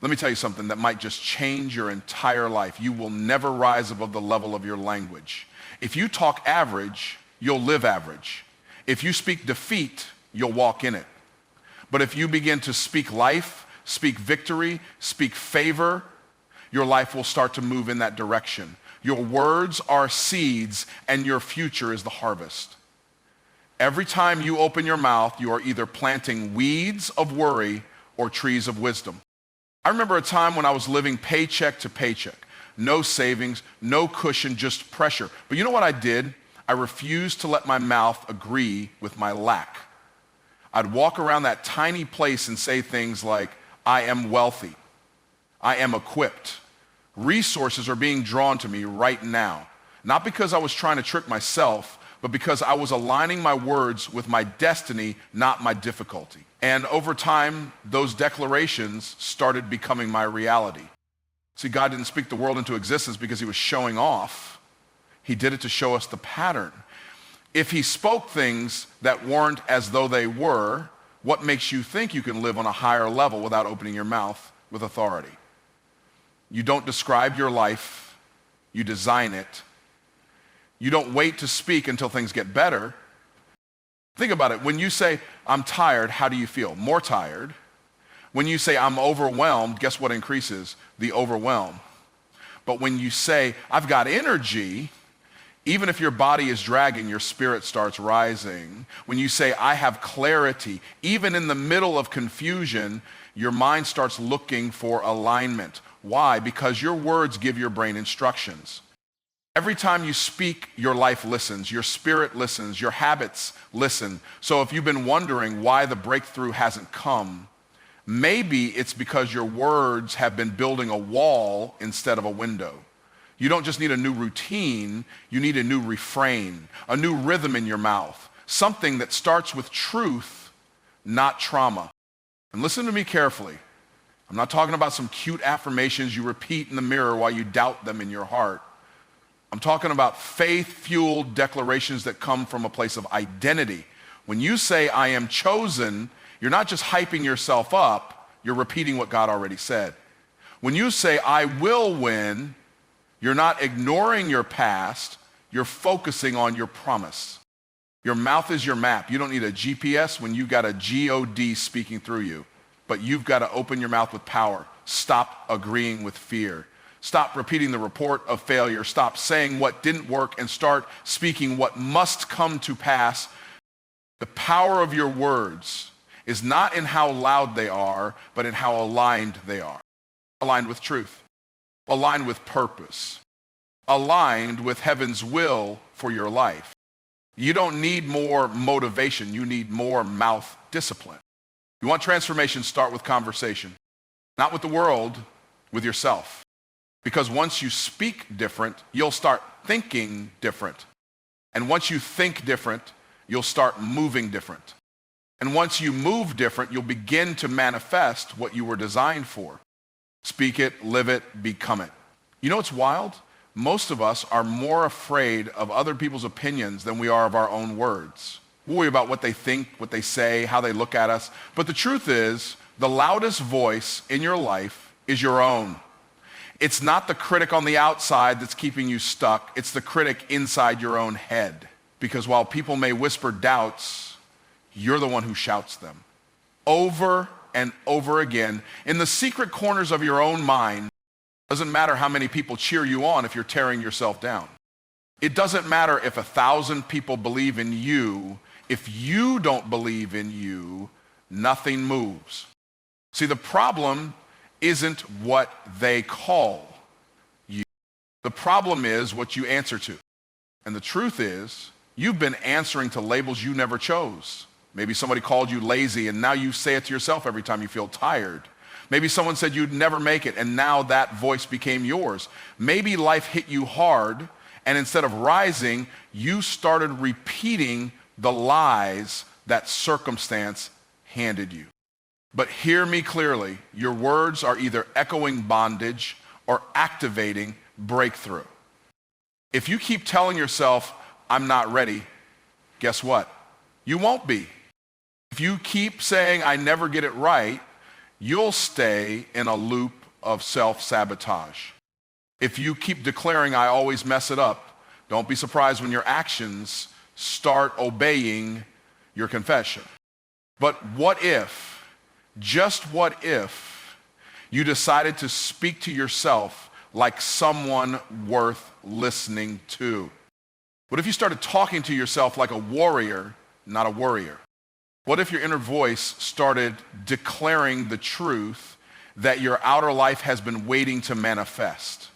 Let me tell you something that might just change your entire life. You will never rise above the level of your language. If you talk average, you'll live average. If you speak defeat, you'll walk in it. But if you begin to speak life, speak victory, speak favor, your life will start to move in that direction. Your words are seeds and your future is the harvest. Every time you open your mouth, you are either planting weeds of worry or trees of wisdom. I remember a time when I was living paycheck to paycheck. No savings, no cushion, just pressure. But you know what I did? I refused to let my mouth agree with my lack. I'd walk around that tiny place and say things like, I am wealthy. I am equipped. Resources are being drawn to me right now. Not because I was trying to trick myself, but because I was aligning my words with my destiny, not my difficulty. And over time, those declarations started becoming my reality. See, God didn't speak the world into existence because he was showing off. He did it to show us the pattern. If he spoke things that weren't as though they were, what makes you think you can live on a higher level without opening your mouth with authority? You don't describe your life, you design it. You don't wait to speak until things get better. Think about it. When you say, I'm tired, how do you feel? More tired. When you say, I'm overwhelmed, guess what increases? The overwhelm. But when you say, I've got energy, even if your body is dragging, your spirit starts rising. When you say, I have clarity, even in the middle of confusion, your mind starts looking for alignment. Why? Because your words give your brain instructions. Every time you speak, your life listens, your spirit listens, your habits listen. So if you've been wondering why the breakthrough hasn't come, maybe it's because your words have been building a wall instead of a window. You don't just need a new routine, you need a new refrain, a new rhythm in your mouth, something that starts with truth, not trauma. And listen to me carefully. I'm not talking about some cute affirmations you repeat in the mirror while you doubt them in your heart. I'm talking about faith-fueled declarations that come from a place of identity. When you say, I am chosen, you're not just hyping yourself up, you're repeating what God already said. When you say, I will win, you're not ignoring your past, you're focusing on your promise. Your mouth is your map. You don't need a GPS when you've got a God speaking through you, but you've got to open your mouth with power. Stop agreeing with fear. Stop repeating the report of failure. Stop saying what didn't work and start speaking what must come to pass. The power of your words is not in how loud they are, but in how aligned they are. Aligned with truth, aligned with purpose, aligned with heaven's will for your life. You don't need more motivation. You need more mouth discipline. You want transformation, start with conversation. Not with the world, with yourself. Because once you speak different, you'll start thinking different. And once you think different, you'll start moving different. And once you move different, you'll begin to manifest what you were designed for. Speak it, live it, become it. You know what's wild? Most of us are more afraid of other people's opinions than we are of our own words. We worry about what they think, what they say, how they look at us. But the truth is, the loudest voice in your life is your own. It's not the critic on the outside that's keeping you stuck. It's the critic inside your own head. Because while people may whisper doubts, you're the one who shouts them. Over and over again, in the secret corners of your own mind. It doesn't matter how many people cheer you on if you're tearing yourself down. It doesn't matter if 1,000 people believe in you. If you don't believe in you, nothing moves. See, the problem isn't what they call you. The problem is what you answer to. And the truth is, you've been answering to labels you never chose. Maybe somebody called you lazy and now you say it to yourself every time you feel tired. Maybe someone said you'd never make it and now that voice became yours. Maybe life hit you hard and instead of rising, you started repeating the lies that circumstance handed you. But hear me clearly, your words are either echoing bondage or activating breakthrough. If you keep telling yourself, I'm not ready, guess what? You won't be. If you keep saying, I never get it right, you'll stay in a loop of self-sabotage. If you keep declaring, I always mess it up, don't be surprised when your actions start obeying your confession. But what if, just what if, you decided to speak to yourself like someone worth listening to? What if you started talking to yourself like a warrior, not a worrier? What if your inner voice started declaring the truth that your outer life has been waiting to manifest?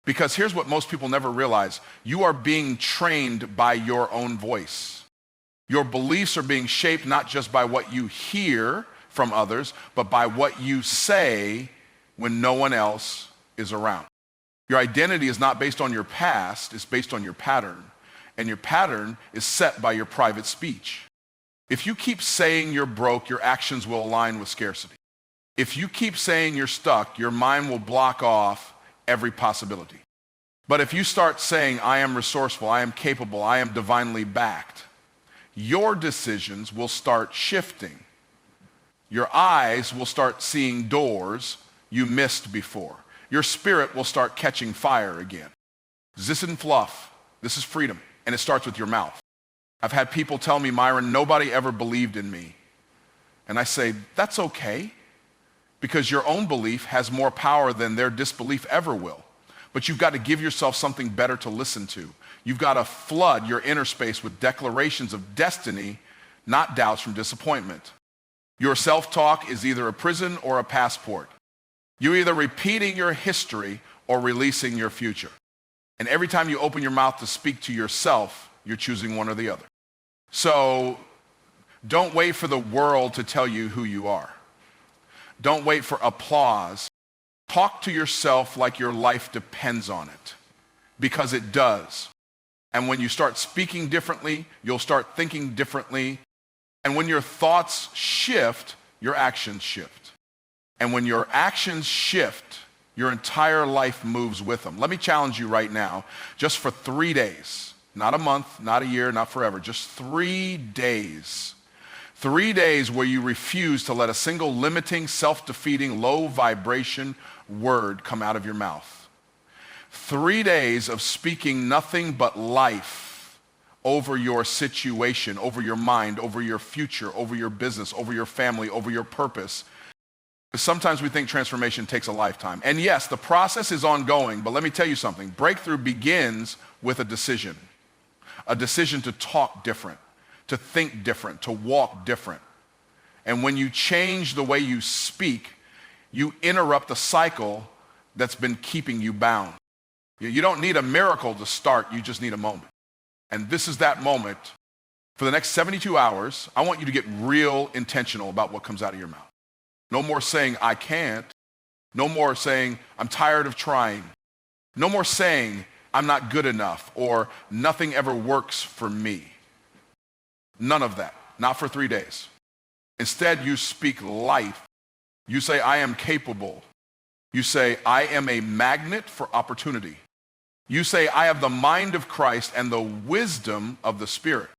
Because here's what most people never realize. You are being trained by your own voice. Your beliefs are being shaped not just by what you hear from others, but by what you say when no one else is around. Your identity is not based on your past, it's based on your pattern. And your pattern is set by your private speech. If you keep saying you're broke, your actions will align with scarcity. If you keep saying you're stuck, your mind will block off every possibility. But if you start saying, I am resourceful, I am capable, I am divinely backed, your decisions will start shifting. Your eyes will start seeing doors you missed before. Your spirit will start catching fire again. This isn't fluff. This is freedom. And it starts with your mouth. I've had people tell me, Myron, nobody ever believed in me. And I say, that's okay, because your own belief has more power than their disbelief ever will. But you've got to give yourself something better to listen to. You've got to flood your inner space with declarations of destiny, not doubts from disappointment. Your self-talk is either a prison or a passport. You're either repeating your history or releasing your future. And every time you open your mouth to speak to yourself, you're choosing one or the other. So don't wait for the world to tell you who you are. Don't wait for applause. Talk to yourself like your life depends on it, because it does. And when you start speaking differently, you'll start thinking differently. And when your thoughts shift, your actions shift. And when your actions shift, your entire life moves with them. Let me challenge you right now, just for 3 days, not a month, not a year, not forever, just 3 days. 3 days where you refuse to let a single limiting, self-defeating, low vibration word come out of your mouth. 3 days of speaking nothing but life over your situation, over your mind, over your future, over your business, over your family, over your purpose. Sometimes we think transformation takes a lifetime. And yes, the process is ongoing, but let me tell you something. Breakthrough begins with a decision to talk different, to think different, to walk different. And when you change the way you speak, you interrupt a cycle that's been keeping you bound. You don't need a miracle to start, you just need a moment. And this is that moment. For the next 72 hours, I want you to get real intentional about what comes out of your mouth. No more saying, I can't. No more saying, I'm tired of trying. No more saying, I'm not good enough, or nothing ever works for me. None of that, not for 3 days. Instead, you speak life. You say, I am capable. You say, I am a magnet for opportunity. You say, I have the mind of Christ and the wisdom of the Spirit.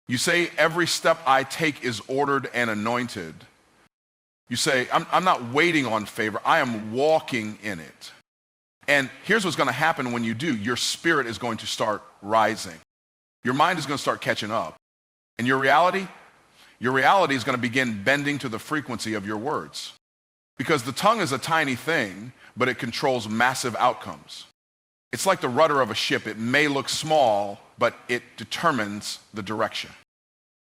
You say, every step I take is ordered and anointed. You say, I'm not waiting on favor. I am walking in it. And here's what's going to happen when you do. Your spirit is going to start rising. Your mind is going to start catching up. And your reality is going to begin bending to the frequency of your words. Because the tongue is a tiny thing, but it controls massive outcomes. It's like the rudder of a ship. It may look small, but it determines the direction.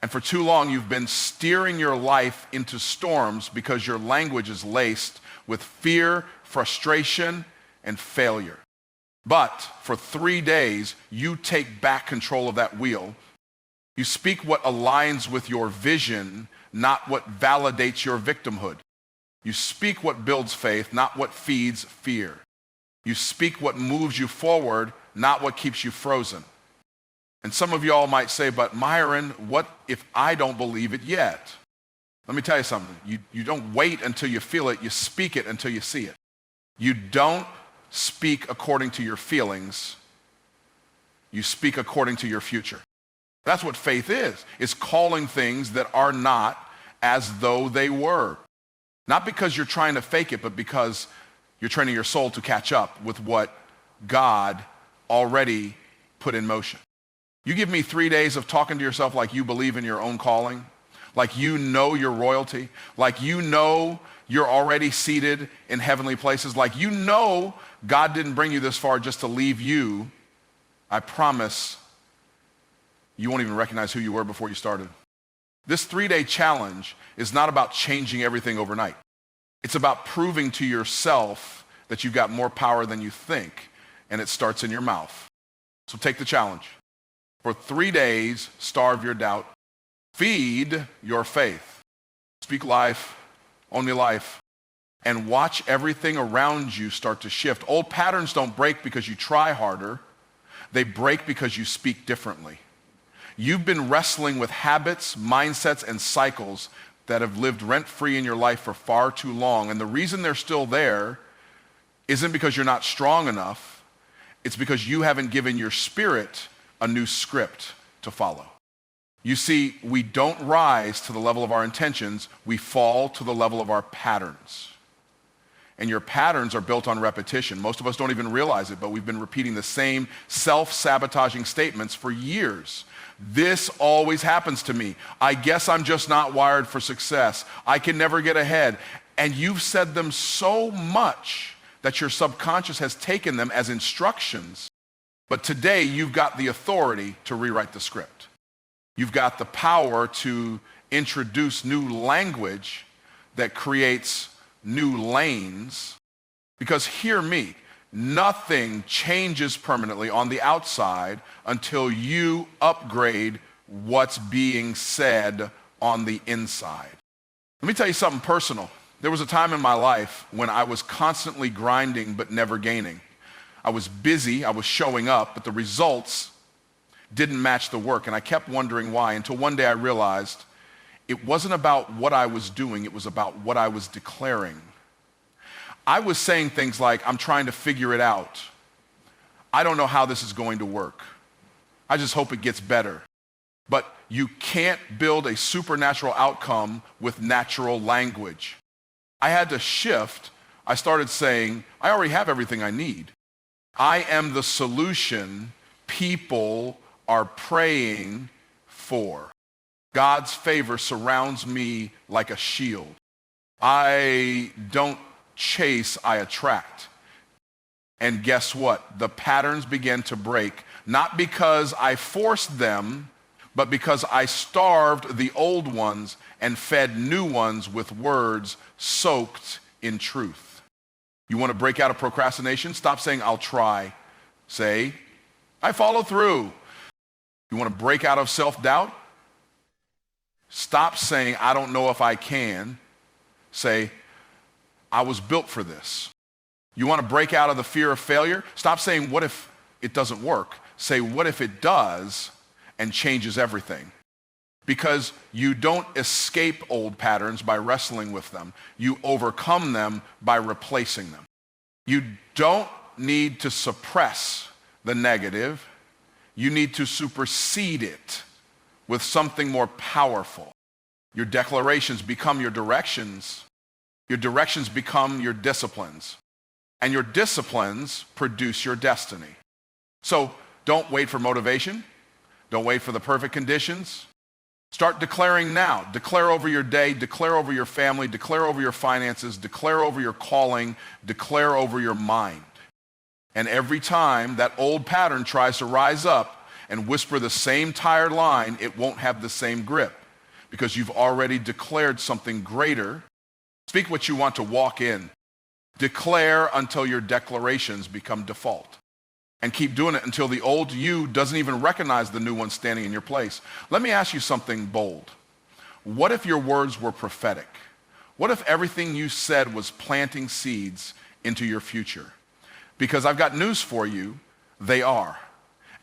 And for too long, you've been steering your life into storms because your language is laced with fear, frustration, and failure. But for 3 days, you take back control of that wheel. You speak what aligns with your vision, not what validates your victimhood. You speak what builds faith, not what feeds fear. You speak what moves you forward, not what keeps you frozen. And some of y'all might say, but Myron, what if I don't believe it yet? Let me tell you something. You don't wait until you feel it. You speak it until you see it. You don't speak according to your feelings. You speak according to your future. That's what faith is. It's calling things that are not as though they were. Not because you're trying to fake it, but because you're training your soul to catch up with what God already put in motion. You give me 3 days of talking to yourself like you believe in your own calling, like you know your royalty, like you know you're already seated in heavenly places, like you know God didn't bring you this far just to leave you. I promise you won't even recognize who you were before you started. This 3-day challenge is not about changing everything overnight. It's about proving to yourself that you've got more power than you think, and it starts in your mouth. So take the challenge. For 3 days, starve your doubt. Feed your faith. Speak life, only life, and watch everything around you start to shift. Old patterns don't break because you try harder. They break because you speak differently. You've been wrestling with habits, mindsets, and cycles that have lived rent-free in your life for far too long. And the reason they're still there isn't because you're not strong enough. It's because you haven't given your spirit a new script to follow. You see, we don't rise to the level of our intentions. We fall to the level of our patterns. And your patterns are built on repetition. Most of us don't even realize it, but we've been repeating the same self-sabotaging statements for years. This always happens to me. I guess I'm just not wired for success. I can never get ahead. And you've said them so much that your subconscious has taken them as instructions. But today you've got the authority to rewrite the script. You've got the power to introduce new language that creates new lanes. Because hear me, nothing changes permanently on the outside until you upgrade what's being said on the inside. Let me tell you something personal. There was a time in my life when I was constantly grinding but never gaining. I was busy, I was showing up, but the results didn't match the work, and I kept wondering why, until one day I realized it wasn't about what I was doing, it was about what I was declaring. I was saying things like, I'm trying to figure it out. I don't know how this is going to work. I just hope it gets better. But you can't build a supernatural outcome with natural language. I had to shift. I started saying, I already have everything I need. I am the solution people are praying for. God's favor surrounds me like a shield. I don't chase, I attract. And guess what? The patterns began to break, not because I forced them, but because I starved the old ones and fed new ones with words soaked in truth. You want to break out of procrastination? Stop saying, I'll try. Say, I follow through. You want to break out of self-doubt? Stop saying, I don't know if I can. Say, I was built for this. You want to break out of the fear of failure? Stop saying, what if it doesn't work? Say, what if it does and changes everything? Because you don't escape old patterns by wrestling with them. You overcome them by replacing them. You don't need to suppress the negative. You need to supersede it with something more powerful. Your declarations become your directions. Your directions become your disciplines. And your disciplines produce your destiny. So don't wait for motivation. Don't wait for the perfect conditions. Start declaring now. Declare over your day, declare over your family, declare over your finances, declare over your calling, declare over your mind. And every time that old pattern tries to rise up and whisper the same tired line, it won't have the same grip because you've already declared something greater. Speak what you want to walk in. Declare until your declarations become default. And keep doing it until the old you doesn't even recognize the new one standing in your place. Let me ask you something bold. What if your words were prophetic? What if everything you said was planting seeds into your future? Because I've got news for you, they are.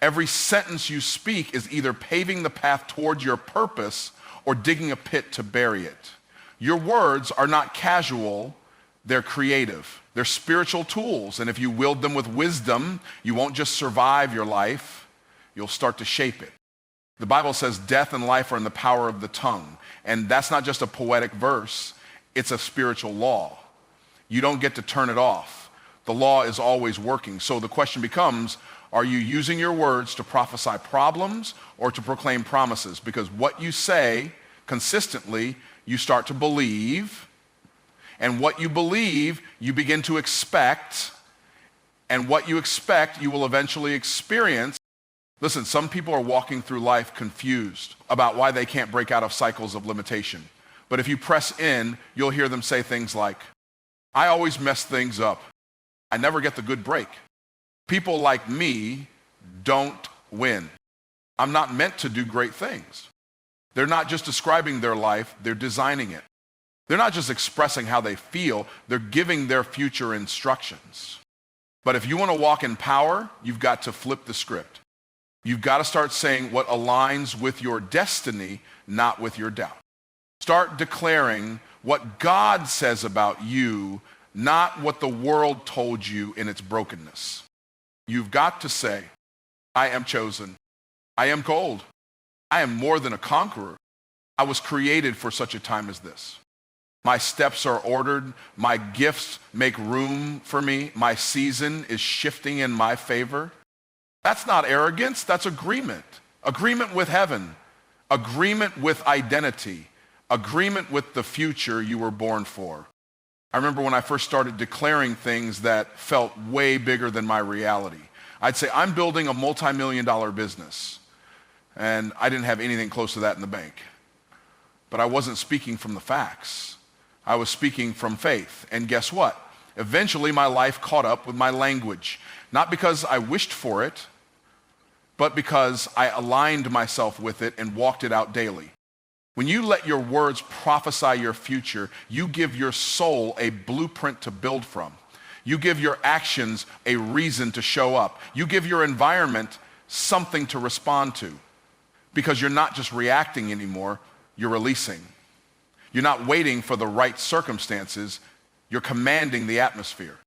Every sentence you speak is either paving the path towards your purpose or digging a pit to bury it. Your words are not casual, they're creative. They're spiritual tools, and if you wield them with wisdom, you won't just survive your life, you'll start to shape it. The Bible says death and life are in the power of the tongue, and that's not just a poetic verse. It's a spiritual law. You don't get to turn it off. The law is always working. So the question becomes, are you using your words to prophesy problems or to proclaim promises? Because what you say consistently, you start to believe. And what you believe, you begin to expect. And what you expect, you will eventually experience. Listen, some people are walking through life confused about why they can't break out of cycles of limitation. But if you press in, you'll hear them say things like, I always mess things up. I never get the good break. People like me don't win. I'm not meant to do great things. They're not just describing their life, they're designing it. They're not just expressing how they feel, they're giving their future instructions. But if you want to walk in power, you've got to flip the script. You've got to start saying what aligns with your destiny, not with your doubt. Start declaring what God says about you, not what the world told you in its brokenness. You've got to say, I am chosen. I am called. I am more than a conqueror. I was created for such a time as this. My steps are ordered. My gifts make room for me. My season is shifting in my favor. That's not arrogance, that's agreement. Agreement with heaven. Agreement with identity. Agreement with the future you were born for. I remember when I first started declaring things that felt way bigger than my reality. I'd say, I'm building a multi-million-dollar business. And I didn't have anything close to that in the bank. But I wasn't speaking from the facts. I was speaking from faith. And guess what? Eventually my life caught up with my language. Not because I wished for it, but because I aligned myself with it and walked it out daily. When you let your words prophesy your future, you give your soul a blueprint to build from. You give your actions a reason to show up. You give your environment something to respond to. Because you're not just reacting anymore, you're releasing. You're not waiting for the right circumstances, you're commanding the atmosphere.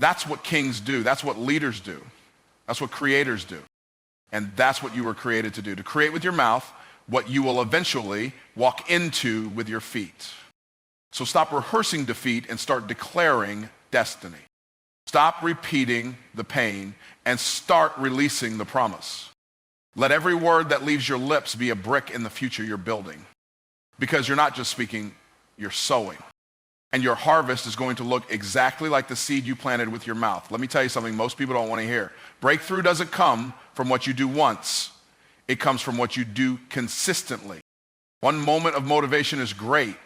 That's what kings do. That's what leaders do. That's what creators do. And that's what you were created to do, to create with your mouth what you will eventually walk into with your feet. So stop rehearsing defeat and start declaring destiny. Stop repeating the pain and start releasing the promise. Let every word that leaves your lips be a brick in the future you're building. Because you're not just speaking, you're sowing. And your harvest is going to look exactly like the seed you planted with your mouth. Let me tell you something most people don't want to hear. Breakthrough doesn't come from what you do once. It comes from what you do consistently. One moment of motivation is great,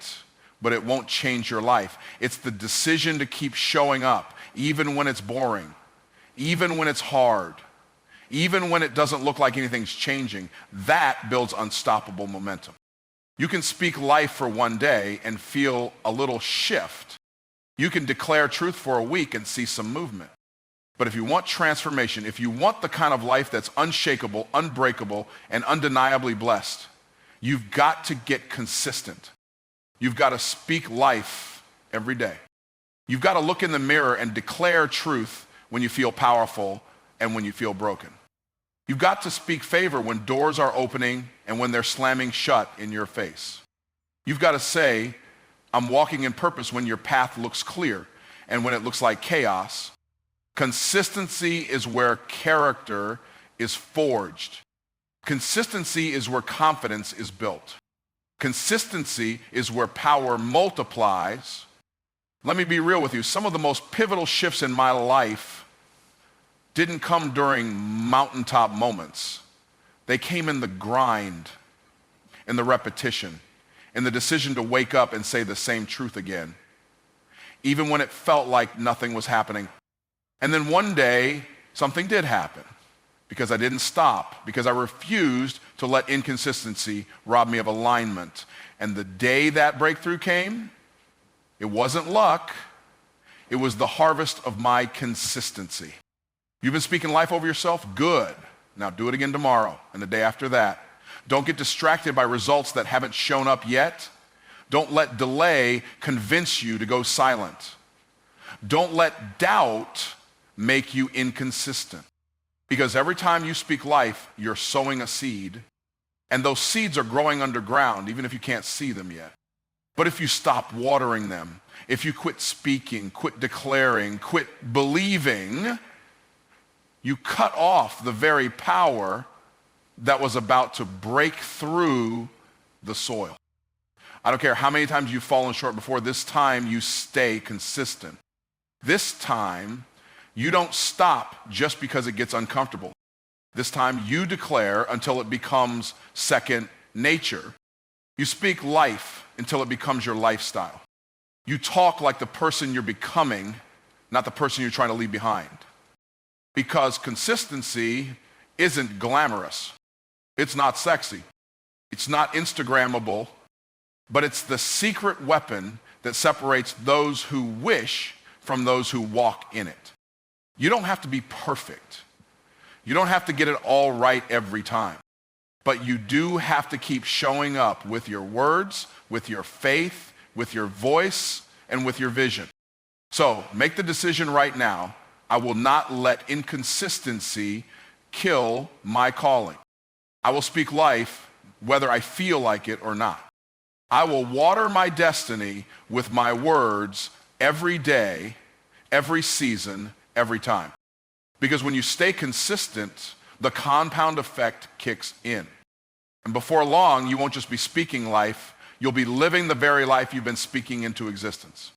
but it won't change your life. It's the decision to keep showing up, even when it's boring, even when it's hard, even when it doesn't look like anything's changing. That builds unstoppable momentum. You can speak life for one day and feel a little shift. You can declare truth for a week and see some movement. But if you want transformation, if you want the kind of life that's unshakable, unbreakable, and undeniably blessed, you've got to get consistent. You've got to speak life every day. You've got to look in the mirror and declare truth when you feel powerful and when you feel broken. You've got to speak favor when doors are opening and when they're slamming shut in your face. You've got to say, I'm walking in purpose when your path looks clear and when it looks like chaos. Consistency is where character is forged. Consistency is where confidence is built. Consistency is where power multiplies. Let me be real with you. Some of the most pivotal shifts in my life didn't come during mountaintop moments. They came in the grind, in the repetition, in the decision to wake up and say the same truth again, even when it felt like nothing was happening. And then one day, something did happen because I didn't stop, because I refused to let inconsistency rob me of alignment. And the day that breakthrough came, it wasn't luck, it was the harvest of my consistency. You've been speaking life over yourself? Good. Now do it again tomorrow and the day after that. Don't get distracted by results that haven't shown up yet. Don't let delay convince you to go silent. Don't let doubt make you inconsistent. Because every time you speak life, you're sowing a seed, and those seeds are growing underground, even if you can't see them yet. But if you stop watering them, if you quit speaking, quit declaring, quit believing, you cut off the very power that was about to break through the soil. I don't care how many times you've fallen short before, this time you stay consistent. This time, you don't stop just because it gets uncomfortable. This time you declare until it becomes second nature. You speak life until it becomes your lifestyle. You talk like the person you're becoming, not the person you're trying to leave behind. Because consistency isn't glamorous. It's not sexy. It's not Instagrammable, but it's the secret weapon that separates those who wish from those who walk in it. You don't have to be perfect. You don't have to get it all right every time. But you do have to keep showing up with your words, with your faith, with your voice, and with your vision. So make the decision right now. I will not let inconsistency kill my calling. I will speak life whether I feel like it or not. I will water my destiny with my words every day, every season, every time. Because when you stay consistent, the compound effect kicks in. And before long, you won't just be speaking life, you'll be living the very life you've been speaking into existence.